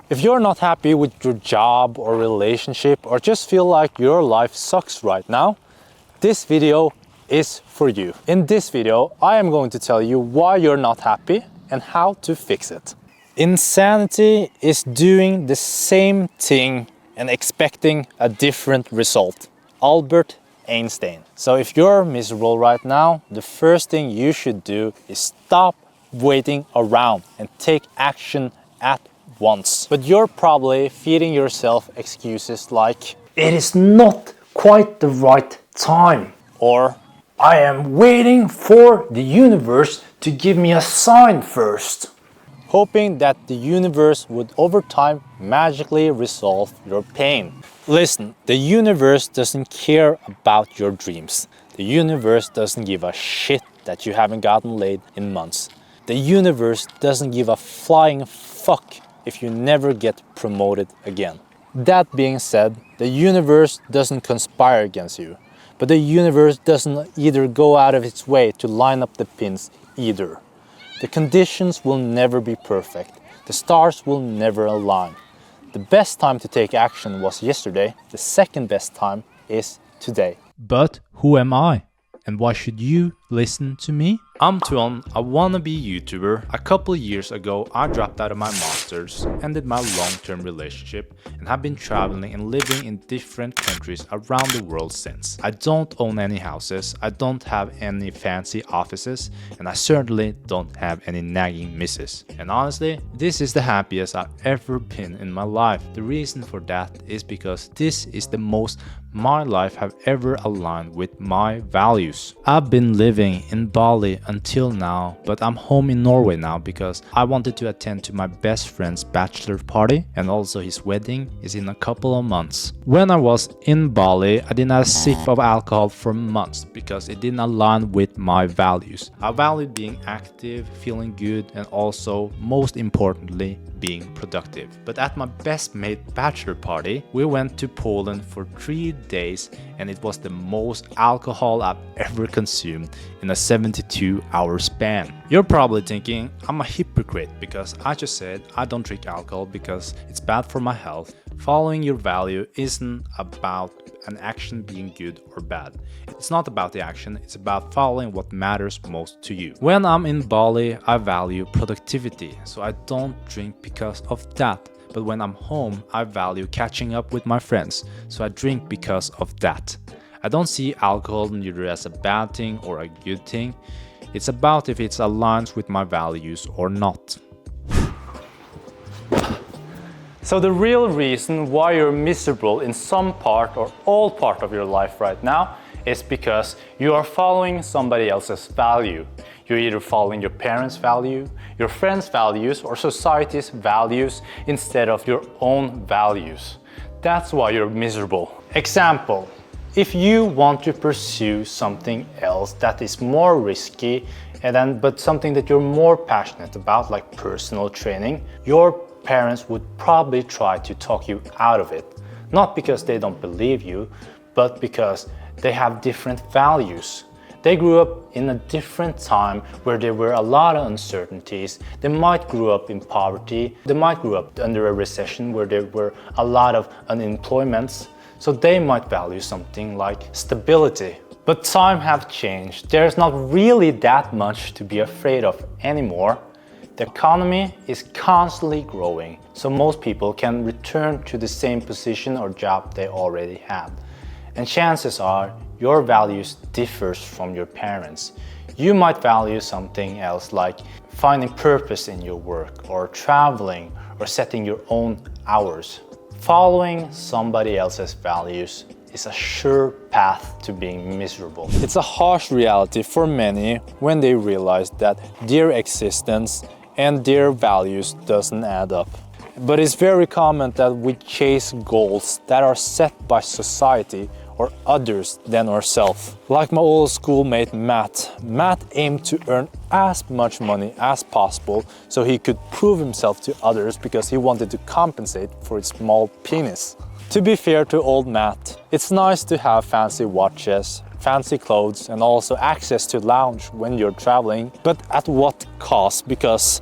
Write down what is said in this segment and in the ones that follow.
If you're not happy with your job or relationship or just feel like your life sucks right now, this video is for you. In this video, I am going to tell you why you're not happy and how to fix it. Insanity is doing the same thing and expecting a different result. Albert Einstein. So if you're miserable right now, the first thing you should do is stop waiting around and take action at once. But you're probably feeding yourself excuses like, it is not quite the right time, or I am waiting for the universe to give me a sign first, hoping that the universe would over time magically resolve your pain. Listen, the universe doesn't care about your dreams. The universe doesn't give a shit that you haven't gotten laid in months. The universe doesn't give a flying fuck if you never get promoted again. That being said, the universe doesn't conspire against you, but the universe doesn't either go out of its way to line up the pins either. The conditions will never be perfect. The stars will never align. The best time to take action was yesterday. The second best time is today. But who am I? And why should you listen to me? I'm Tuan, a wannabe YouTuber. A couple years ago, I dropped out of my masters, ended my long-term relationship, and have been traveling and living in different countries around the world since. I don't own any houses, I don't have any fancy offices, and I certainly don't have any nagging misses. And honestly, this is the happiest I've ever been in my life. The reason for that is because this is the most my life have ever aligned with my values. I've been living in Bali until now, but I'm home in Norway now because I wanted to attend to my best friend's bachelor party, and also his wedding is in a couple of months. When I was in Bali, I didn't have a sip of alcohol for months because it didn't align with my values. I valued being active, feeling good, and also, most importantly, being productive. But at my best mate bachelor party, we went to Poland for 3 days, and it was the most alcohol I've ever consumed in a 72-hour span. You're probably thinking I'm a hypocrite because I just said I don't drink alcohol because it's bad for my health. Following your value isn't about an action being good or bad. It's not about the action, it's about following what matters most to you. When I'm in Bali, I value productivity, so I don't drink because of that. But when I'm home, I value catching up with my friends, so I drink because of that. I don't see alcohol neither as a bad thing or a good thing. It's about if it aligns with my values or not. So the real reason why you're miserable in some part or all part of your life right now is because you are following somebody else's value. You're either following your parents' value, your friends' values, or society's values instead of your own values. That's why you're miserable. Example, if you want to pursue something else that is more risky but something that you're more passionate about, like personal training, your parents would probably try to talk you out of it. Not because they don't believe you, but because they have different values. They grew up in a different time where there were a lot of uncertainties. They might grow up in poverty. They might grow up under a recession where there were a lot of unemployments. So they might value something like stability. But time have changed. There's not really that much to be afraid of anymore. The economy is constantly growing, so most people can return to the same position or job they already had. And chances are your values differs from your parents. You might value something else like finding purpose in your work or traveling or setting your own hours. Following somebody else's values is a sure path to being miserable. It's a harsh reality for many when they realize that their existence and their values doesn't add up. But it's very common that we chase goals that are set by society or others than ourselves. Like my old schoolmate Matt. Matt aimed to earn as much money as possible so he could prove himself to others because he wanted to compensate for his small penis. To be fair to old Matt, it's nice to have fancy watches, fancy clothes, and also access to lounge when you're traveling, but at what cost? Because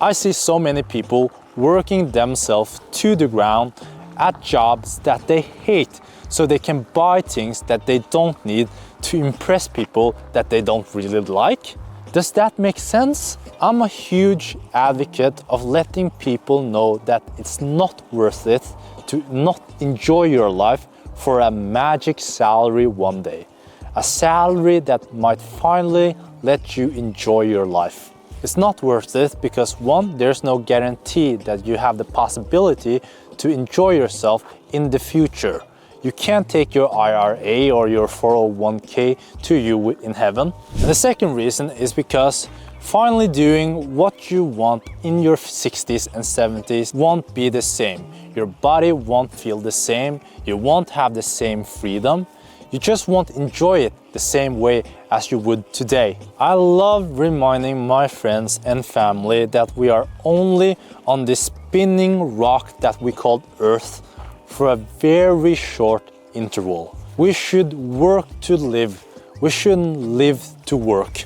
I see so many people working themselves to the ground at jobs that they hate so they can buy things that they don't need to impress people that they don't really like? Does that make sense? I'm a huge advocate of letting people know that it's not worth it to not enjoy your life for a magic salary one day. A salary that might finally let you enjoy your life. It's not worth it because one, there's no guarantee that you have the possibility to enjoy yourself in the future. You can't take your IRA or your 401k to you in heaven. And the second reason is because finally doing what you want in your 60s and 70s won't be the same. Your body won't feel the same. You won't have the same freedom. You just won't enjoy it the same way as you would today. I love reminding my friends and family that we are only on this spinning rock that we call Earth for a very short interval. We should work to live. We shouldn't live to work.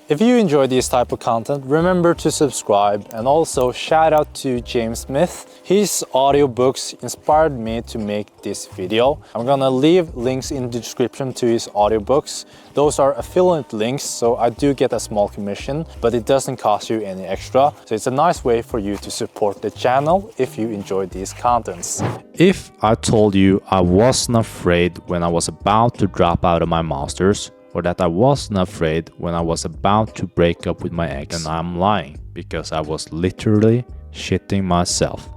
If you enjoy this type of content, remember to subscribe, and also shout out to James Smith. His audiobooks inspired me to make this video. I'm gonna leave links in the description to his audiobooks. Those are affiliate links, so I do get a small commission, but it doesn't cost you any extra. So it's a nice way for you to support the channel if you enjoy these contents. If I told you I wasn't afraid when I was about to drop out of my masters, or that I wasn't afraid when I was about to break up with my ex, then I'm lying, because I was literally shitting myself.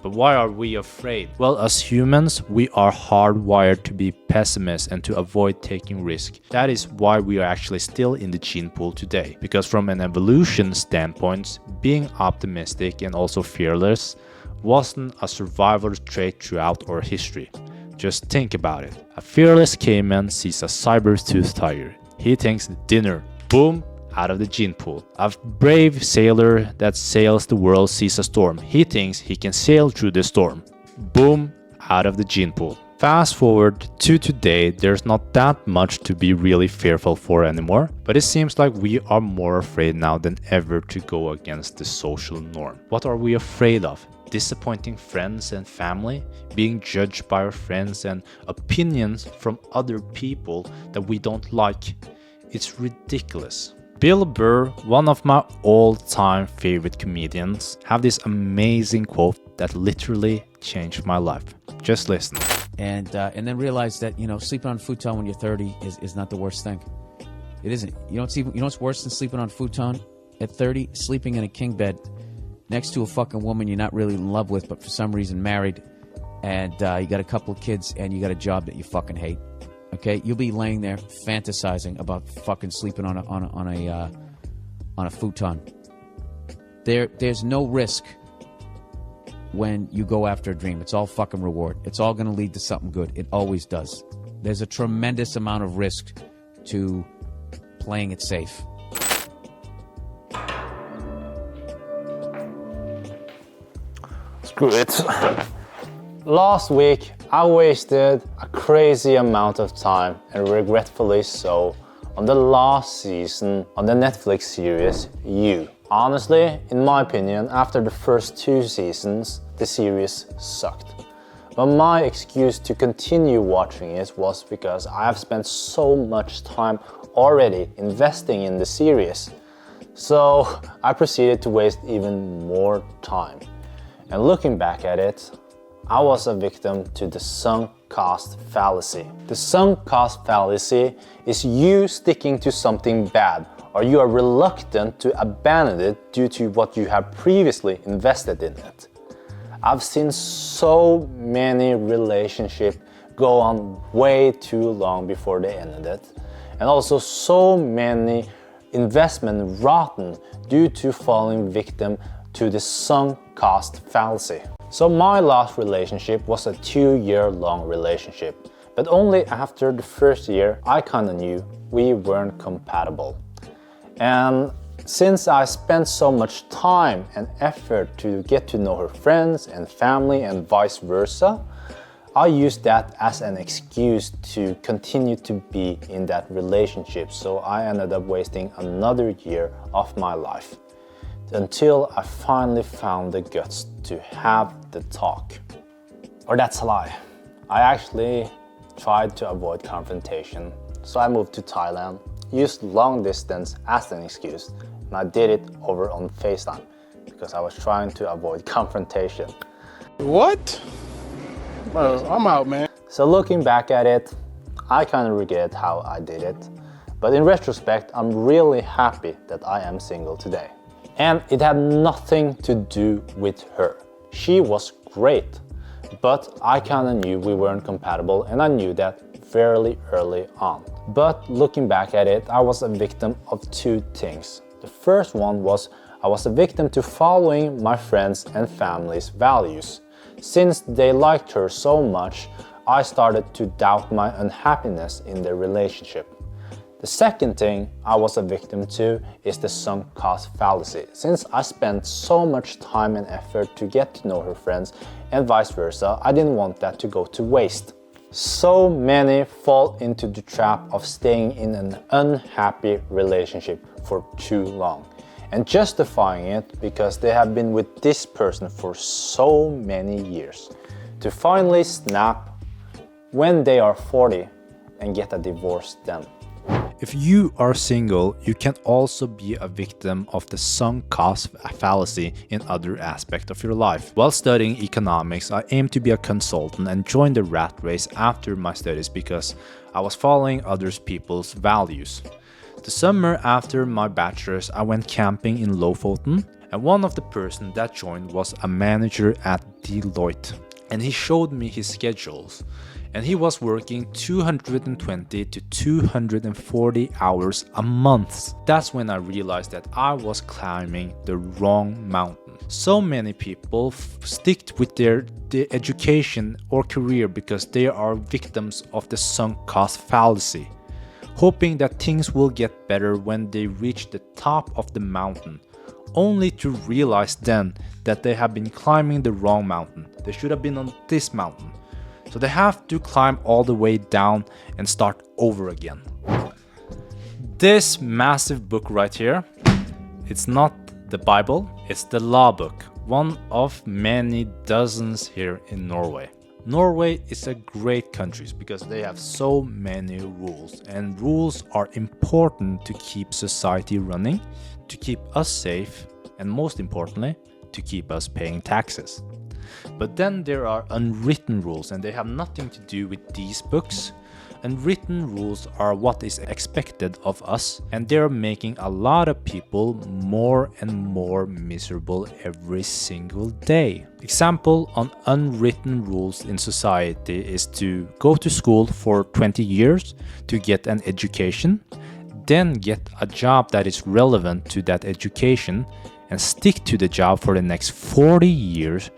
But why are we afraid? Well, as humans, we are hardwired to be pessimists and to avoid taking risk. That is why we are actually still in the gene pool today. Because from an evolution standpoint, being optimistic and also fearless wasn't a survival trait throughout our history. Just think about it. A fearless caveman sees a saber-toothed tiger. He thinks dinner. Boom, out of the gene pool. A brave sailor that sails the world sees a storm. He thinks he can sail through the storm. Boom, out of the gene pool. Fast forward to today, there's not that much to be really fearful for anymore, but it seems like we are more afraid now than ever to go against the social norm. What are we afraid of? Disappointing friends and family, being judged by our friends, and opinions from other people that we don't like. It's ridiculous. Bill Burr, one of my all-time favorite comedians, have this amazing quote that literally changed my life. Just listen. And then realize that, you know, sleeping on a futon when you're 30 is not the worst thing. It isn't. You know what's worse than sleeping on a futon at 30? Sleeping in a king bed next to a fucking woman you're not really in love with, but for some reason married, and you got a couple of kids, and you got a job that you fucking hate. Okay, you'll be laying there fantasizing about fucking sleeping on a futon. There's no risk when you go after a dream. It's all fucking reward. It's all gonna lead to something good. It always does. There's a tremendous amount of risk to playing it safe. Screw it. Last week, I wasted a crazy amount of time, and regretfully so, on the last season on the Netflix series You. Honestly, in my opinion, after the first 2 seasons, the series sucked. But my excuse to continue watching it was because I have spent so much time already investing in the series. So I proceeded to waste even more time. And looking back at it, I was a victim to the sunk cost fallacy. The sunk cost fallacy is you sticking to something bad, or you are reluctant to abandon it due to what you have previously invested in it. I've seen so many relationships go on way too long before they ended it, and also so many investments rotten due to falling victim to the sunk cost fallacy. So my last relationship was a 2-year-long relationship, but only after the first year I kinda knew we weren't compatible. And since I spent so much time and effort to get to know her friends and family and vice versa, I used that as an excuse to continue to be in that relationship, so I ended up wasting another year of my life. until I finally found the guts to have the talk. Or that's a lie. I actually tried to avoid confrontation, so I moved to Thailand, used long distance as an excuse, and I did it over on FaceTime because I was trying to avoid confrontation. What? Bro, I'm out, man. So looking back at it, I kind of regret how I did it, but in retrospect, I'm really happy that I am single today. And it had nothing to do with her. She was great, but I kind of knew we weren't compatible, and I knew that fairly early on. But looking back at it, I was a victim of two things. The first one was I was a victim to following my friends' and family's values. Since they liked her so much, I started to doubt my unhappiness in their relationship. The second thing I was a victim to is the sunk cost fallacy. Since I spent so much time and effort to get to know her friends and vice versa, I didn't want that to go to waste. So many fall into the trap of staying in an unhappy relationship for too long and justifying it because they have been with this person for so many years, to finally snap when they are 40 and get a divorce then. If you are single, you can also be a victim of the sunk cost fallacy in other aspects of your life. While studying economics, I aimed to be a consultant and joined the rat race after my studies because I was following other people's values. The summer after my bachelor's, I went camping in Lofoten, and one of the persons that joined was a manager at Deloitte, and he showed me his schedules. And he was working 220 to 240 hours a month. That's when I realized that I was climbing the wrong mountain. So many people stick with their education or career because they are victims of the sunk cost fallacy, hoping that things will get better when they reach the top of the mountain, only to realize then that they have been climbing the wrong mountain. They should have been on this mountain. So they have to climb all the way down and start over again. This massive book right here, it's not the Bible, it's the law book, one of many dozens here in Norway. Norway is a great country because they have so many rules, and rules are important to keep society running, to keep us safe, and most importantly, to keep us paying taxes. But then there are unwritten rules, and they have nothing to do with these books. Unwritten rules are what is expected of us, and they're making a lot of people more and more miserable every single day. Example on unwritten rules in society is to go to school for 20 years to get an education, then get a job that is relevant to that education, and stick to the job for the next 40 years,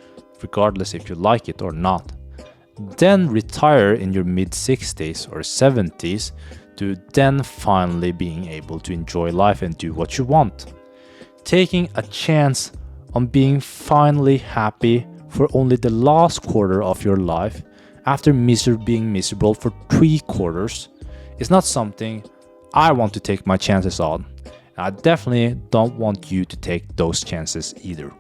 regardless if you like it or not. Then retire in your mid-60s or 70s to then finally being able to enjoy life and do what you want. Taking a chance on being finally happy for only the last quarter of your life after being miserable for 3 quarters is not something I want to take my chances on. I definitely don't want you to take those chances either.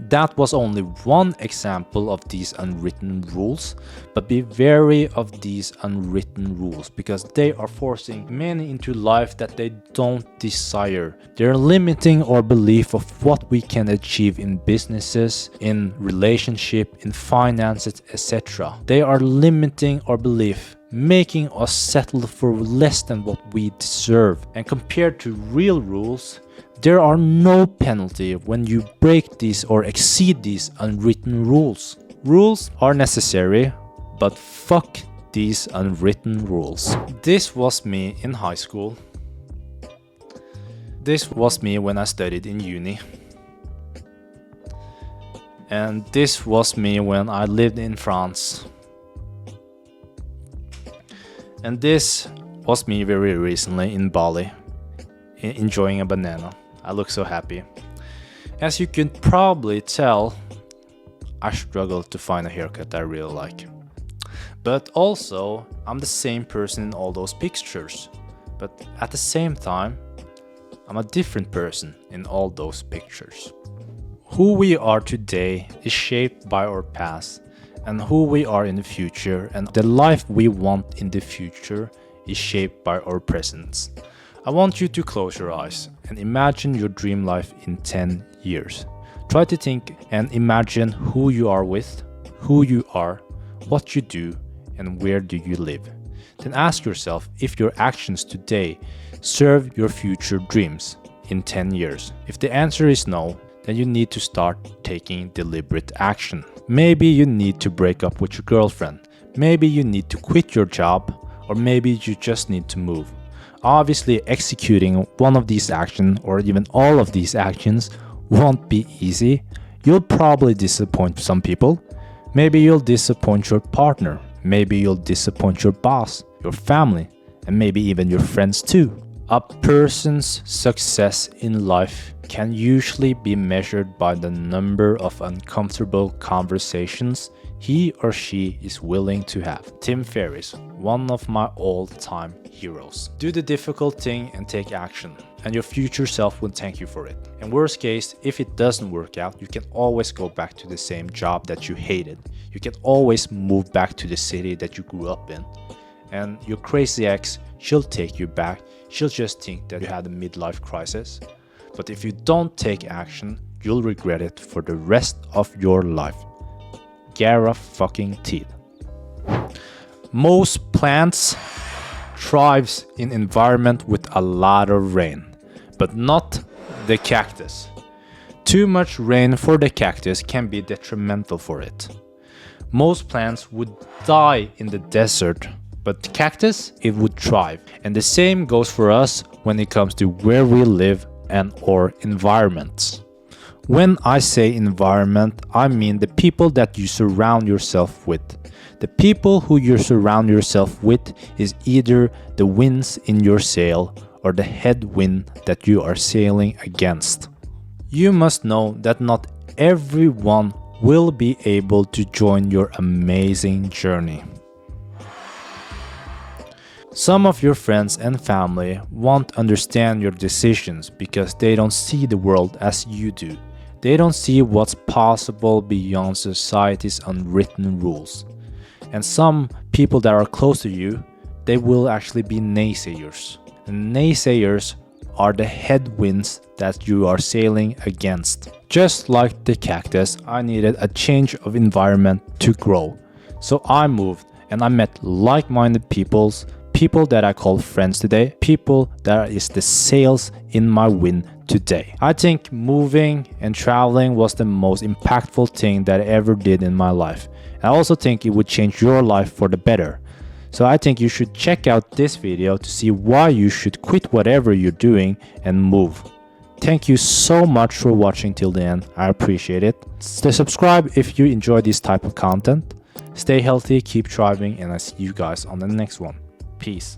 That was only one example of these unwritten rules, but be wary of these unwritten rules because they are forcing many into life that they don't desire. They're limiting our belief of what we can achieve in businesses, in relationship, in finances, etc. They are limiting our belief, making us settle for less than what we deserve. And compared to real rules, there are no penalty when you break these or exceed these unwritten rules. Rules are necessary, but fuck these unwritten rules. This was me in high school. This was me when I studied in uni. And this was me when I lived in France. And this was me very recently in Bali, enjoying a banana. I look so happy. As you can probably tell, I struggle to find a haircut I really like. But also, I'm the same person in all those pictures. But at the same time, I'm a different person in all those pictures. Who we are today is shaped by our past, and who we are in the future and the life we want in the future is shaped by our present. I want you to close your eyes and imagine your dream life in 10 years. Try to think and imagine who you are with, who you are, what you do, and where do you live. Then ask yourself if your actions today serve your future dreams in 10 years. If the answer is no, then you need to start taking deliberate action. Maybe you need to break up with your girlfriend. Maybe you need to quit your job, or maybe you just need to move. Obviously, executing one of these actions, or even all of these actions, won't be easy. You'll probably disappoint some people. Maybe you'll disappoint your partner. Maybe you'll disappoint your boss, your family, and maybe even your friends too. A person's success in life can usually be measured by the number of uncomfortable conversations he or she is willing to have. Tim Ferriss, one of my all-time heroes. Do the difficult thing and take action, and your future self will thank you for it. In worst case, if it doesn't work out, you can always go back to the same job that you hated. You can always move back to the city that you grew up in. And your crazy ex, she'll take you back. She'll just think that you had a midlife crisis. But if you don't take action, you'll regret it for the rest of your life. Fucking Most plants thrives in environment with a lot of rain, but not the cactus. Too much rain for the cactus can be detrimental for it. Most plants would die in the desert, but the cactus, it would thrive. And the same goes for us when it comes to where we live and our environments. When I say environment, I mean the people that you surround yourself with. The people who you surround yourself with is either the winds in your sail or the headwind that you are sailing against. You must know that not everyone will be able to join your amazing journey. Some of your friends and family won't understand your decisions because they don't see the world as you do. They don't see what's possible beyond society's unwritten rules. And some people that are close to you, they will actually be naysayers. And naysayers are the headwinds that you are sailing against. Just like the cactus, I needed a change of environment to grow. So I moved and I met like-minded people that I call friends today, people that is the sails in my wind today. I think moving and traveling was the most impactful thing that I ever did in my life. I also think it would change your life for the better. So I think you should check out this video to see why you should quit whatever you're doing and move. Thank you so much for watching till the end. I appreciate it. Subscribe if you enjoy this type of content. Stay healthy, keep thriving, and I see you guys on the next one. Peace.